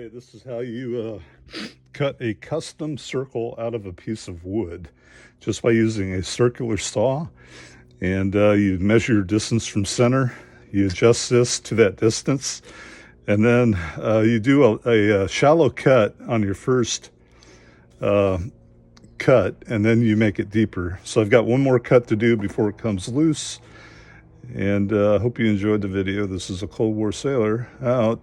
Okay, this is how you cut a custom circle out of a piece of wood just by using a circular saw. And you measure your distance from center, you adjust this to that distance, and then you do a shallow cut on your first cut, and then you make it deeper. So I've got one more cut to do before it comes loose, and I hope you enjoyed the video. This is a Cold War Sailor out.